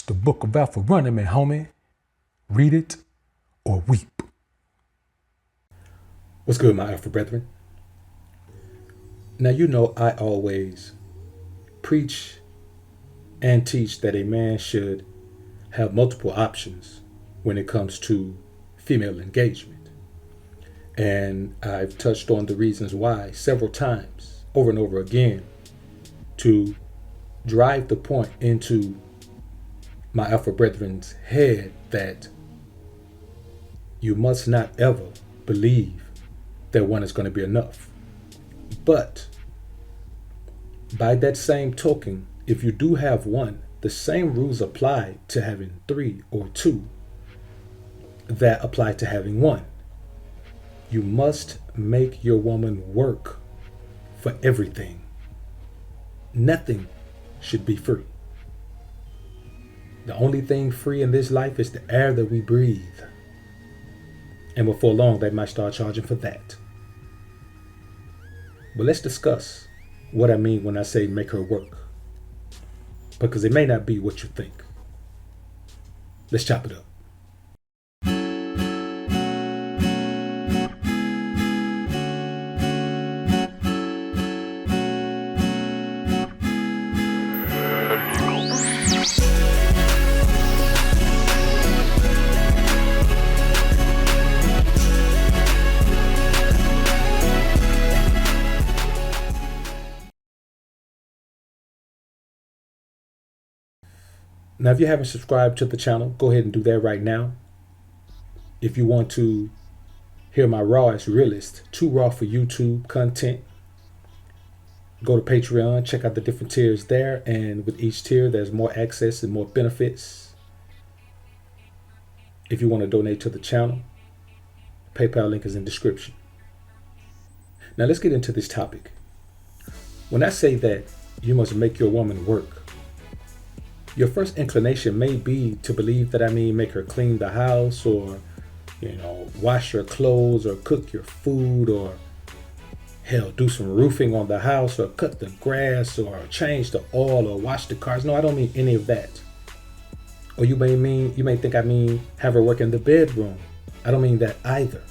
It's the book of Alpha running, man, homie. Read it or weep. What's good, my Alpha brethren? Now, you know I always preach and teach that a man should have multiple options when it comes to female engagement. And I've touched on the reasons why several times, over and over again, to drive the point into my Alpha brethren's head that you must not ever believe that one is going to be enough. But by that same token, if you do have one, the same rules apply to having 3 or 2 that apply to having 1. You must make your woman work for everything. Nothing should be free. The only thing free in this life is the air that we breathe. And before long, they might start charging for that. But let's discuss what I mean when I say make her work. Because it may not be what you think. Let's chop it up. Now, if you haven't subscribed to the channel, go ahead and do that right now. If you want to hear my rawest, realest, too raw for YouTube content, go to Patreon, check out the different tiers there. And with each tier, there's more access and more benefits. If you want to donate to the channel, PayPal link is in the description. Now, let's get into this topic. When I say that you must make your woman work, your first inclination may be to believe that I mean make her clean the house or, wash your clothes or cook your food or, hell, do some roofing on the house or cut the grass or change the oil or wash the cars. No, I don't mean any of that. Or you may think I mean have her work in the bedroom. I don't mean that either.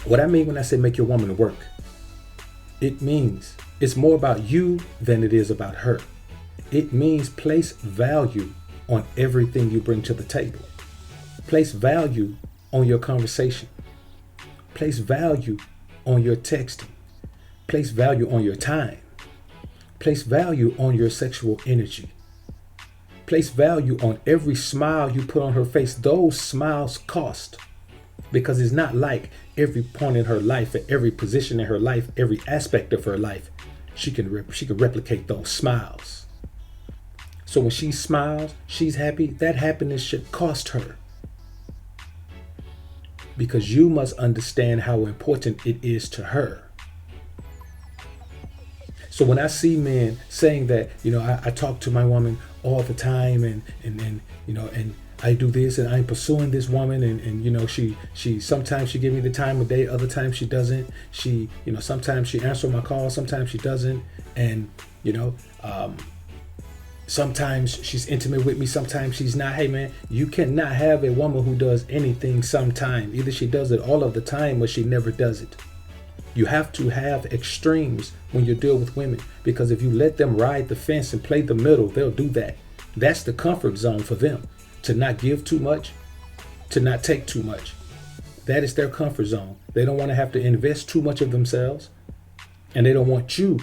What I mean when I say make your woman work, it means it's more about you than it is about her. It means place value on everything you bring to the table. Place value on your conversation. Place value on your texting. Place value on your time. Place value on your sexual energy. Place value on every smile you put on her face. Those smiles cost, because it's not like every point in her life, at every position in her life, every aspect of her life, she can replicate those smiles. So when she smiles, she's happy, that happiness should cost her. Because you must understand how important it is to her. So when I see men saying that, I talk to my woman all the time and I do this and I'm pursuing this woman and she sometimes she give me the time of day, other times she doesn't. She, sometimes she answers my calls, sometimes she doesn't. And, sometimes she's intimate with me, sometimes she's not. Hey man, you cannot have a woman who does anything sometime. Either she does it all of the time or she never does it. You have to have extremes when you deal with women, because if you let them ride the fence and play the middle, they'll do that. That's the comfort zone for them. To not give too much, to not take too much. That is their comfort zone. They don't want to have to invest too much of themselves, and they don't want you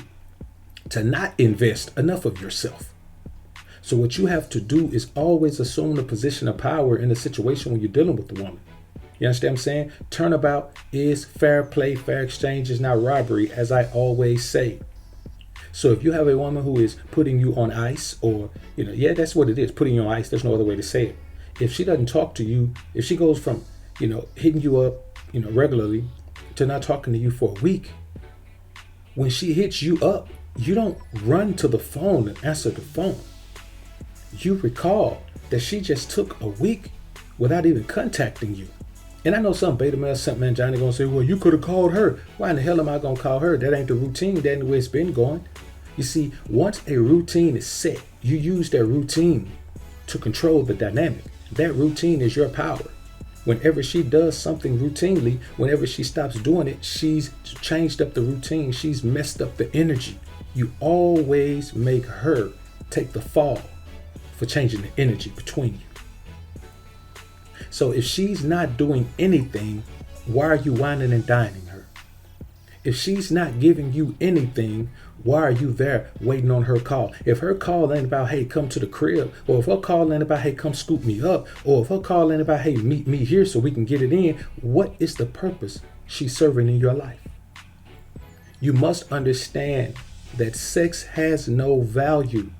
to not invest enough of yourself. So what you have to do is always assume the position of power in a situation when you're dealing with the woman. You understand what I'm saying? Turnabout is fair play, fair exchange is not robbery, as I always say. So if you have a woman who is putting you on ice, or, that's what it is, putting you on ice, there's no other way to say it. If she doesn't talk to you, if she goes from, hitting you up, regularly to not talking to you for a week, when she hits you up, you don't run to the phone and answer the phone. You recall that she just took a week without even contacting you. And I know some beta male, some man Johnny gonna say, well, you could have called her. Why in the hell am I gonna call her? That ain't the routine. That ain't the way it's been going. You see, once a routine is set, You use that routine to control the dynamic. That routine is your power. Whenever she does something routinely, whenever she stops doing it, she's changed up the routine. She's messed up the energy. You always make her take the fall for changing the energy between you. So if she's not doing anything, why are you whining and dining her? If she's not giving you anything, why are you there waiting on her call? If her call ain't about, hey, come to the crib, or if her call ain't about, hey, come scoop me up, or if her call ain't about, hey, meet me here so we can get it in, what is the purpose she's serving in your life? You must understand that sex has no value.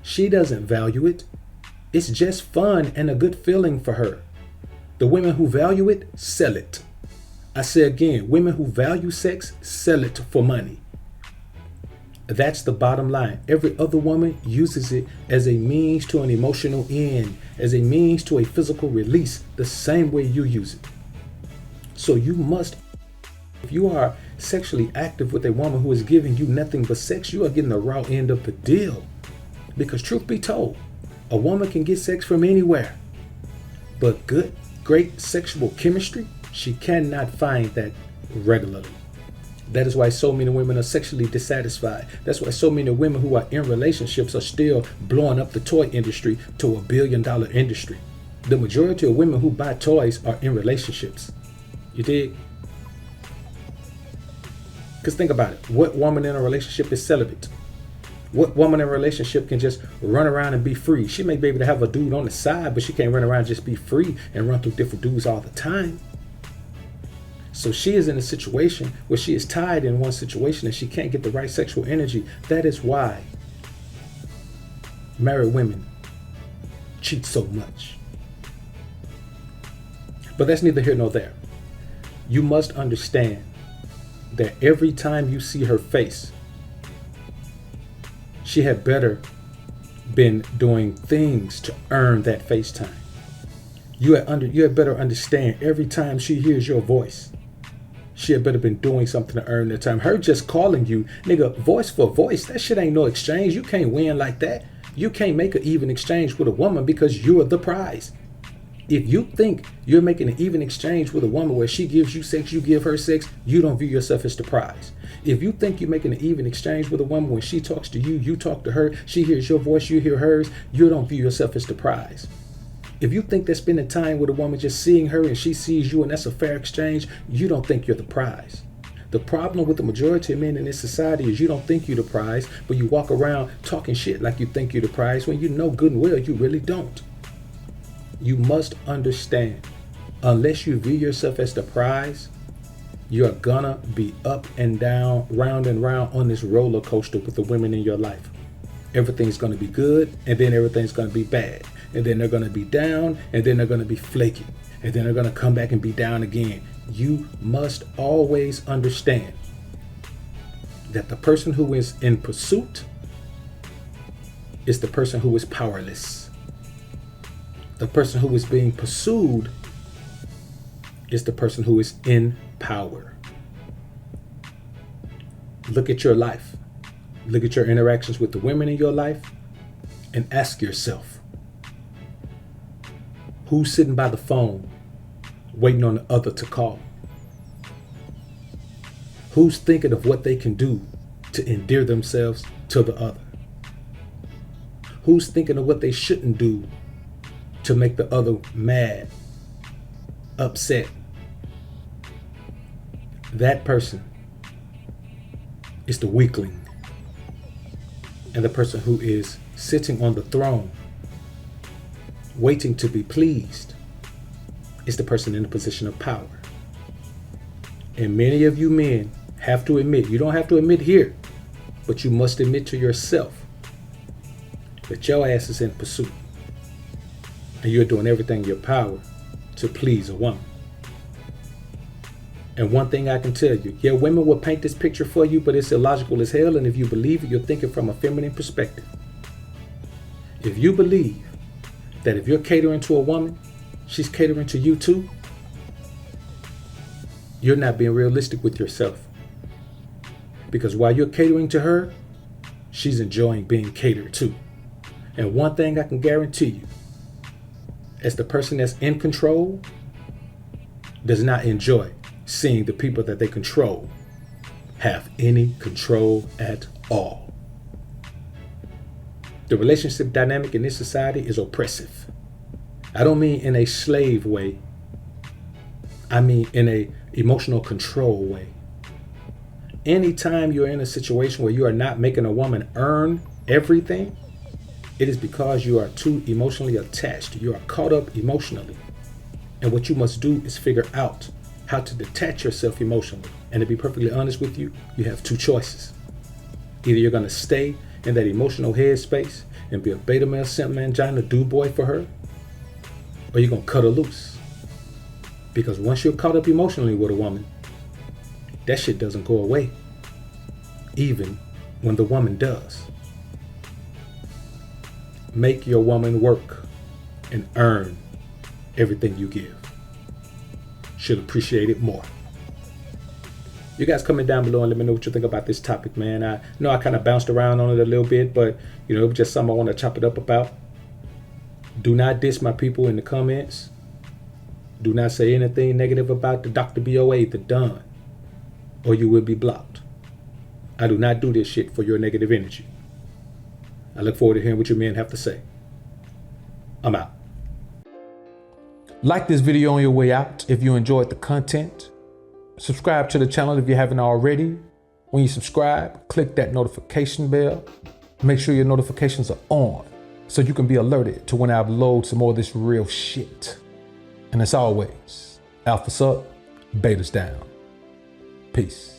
She doesn't value it. It's just fun and a good feeling for her. The women who value it, sell it. I say again, women who value sex, sell it for money. That's the bottom line. Every other woman uses it as a means to an emotional end, as a means to a physical release, the same way you use it. So you must, if you are sexually active with a woman who is giving you nothing but sex, you are getting the raw end of the deal. Because truth be told, a woman can get sex from anywhere. But great sexual chemistry, she cannot find that regularly. That is why so many women are sexually dissatisfied. That's why so many women who are in relationships are still blowing up the toy industry to $1 billion industry. The majority of women who buy toys are in relationships. You dig? Because think about it. What woman in a relationship is celibate? What woman in a relationship can just run around and be free? She may be able to have a dude on the side, but she can't run around and just be free and run through different dudes all the time. So she is in a situation where she is tied in one situation and she can't get the right sexual energy. That is why married women cheat so much. But that's neither here nor there. You must understand that every time you see her face, she had better been doing things to earn that face time. You had better understand every time she hears your voice, she had better been doing something to earn the time. Her just calling you, nigga, voice for voice, that shit ain't no exchange. You can't win like that. You can't make an even exchange with a woman because you're the prize. If you think you're making an even exchange with a woman where she gives you sex, you give her sex, you don't view yourself as the prize. If you think you're making an even exchange with a woman when she talks to you, you talk to her, she hears your voice, you hear hers, you don't view yourself as the prize. If you think that spending time with a woman, just seeing her and she sees you and that's a fair exchange, you don't think you're the prize. The problem with the majority of men in this society is you don't think you're the prize, but you walk around talking shit like you think you're the prize when you know good and well you really don't. You must understand, unless you view yourself as the prize, you're gonna be up and down, round and round on this roller coaster with the women in your life. Everything's gonna be good, and then everything's gonna be bad. And then they're gonna be down, and then they're gonna be flaky. And then they're gonna come back and be down again. You must always understand that the person who is in pursuit is the person who is powerless. The person who is being pursued is the person who is in power. Look at your life. Look at your interactions with the women in your life and ask yourself, who's sitting by the phone waiting on the other to call? Who's thinking of what they can do to endear themselves to the other? Who's thinking of what they shouldn't do to make the other mad, upset? That person is the weakling. And the person who is sitting on the throne, waiting to be pleased, is the person in a position of power. And many of you men have to admit, you don't have to admit here, but you must admit to yourself that your ass is in pursuit. And you're doing everything in your power to please a woman. And one thing I can tell you, yeah, women will paint this picture for you, but it's illogical as hell. And if you believe it, you're thinking from a feminine perspective. If you believe that if you're catering to a woman, she's catering to you too, you're not being realistic with yourself. Because while you're catering to her, she's enjoying being catered to. And one thing I can guarantee you, as the person that's in control, does not enjoy seeing the people that they control have any control at all. The relationship dynamic in this society is oppressive. I don't mean in a slave way. I mean in a emotional control way. Anytime you're in a situation where you are not making a woman earn everything, it is because you are too emotionally attached. You are caught up emotionally. And what you must do is figure out how to detach yourself emotionally. And to be perfectly honest with you, you have two choices. Either you're going to stay in that emotional headspace and be a beta male, simp mangina, do boy for her, or you're going to cut her loose. Because once you're caught up emotionally with a woman, that shit doesn't go away, even when the woman does. Make your woman work and earn everything you give. Should appreciate it more. You guys comment down below and let me know what you think about this topic, man. I know I kind of bounced around on it a little bit, but it was just something I want to chop it up about. Do not diss my people in the comments. Do not say anything negative about the Dr. BoA, the Don, or you will be blocked. I do not do this shit for your negative energy. I look forward to hearing what you men have to say. I'm out. Like this video on your way out if you enjoyed the content. Subscribe to the channel if you haven't already. When you subscribe, click that notification bell. Make sure your notifications are on so you can be alerted to when I upload some more of this real shit. And as always, alphas up, betas down. Peace.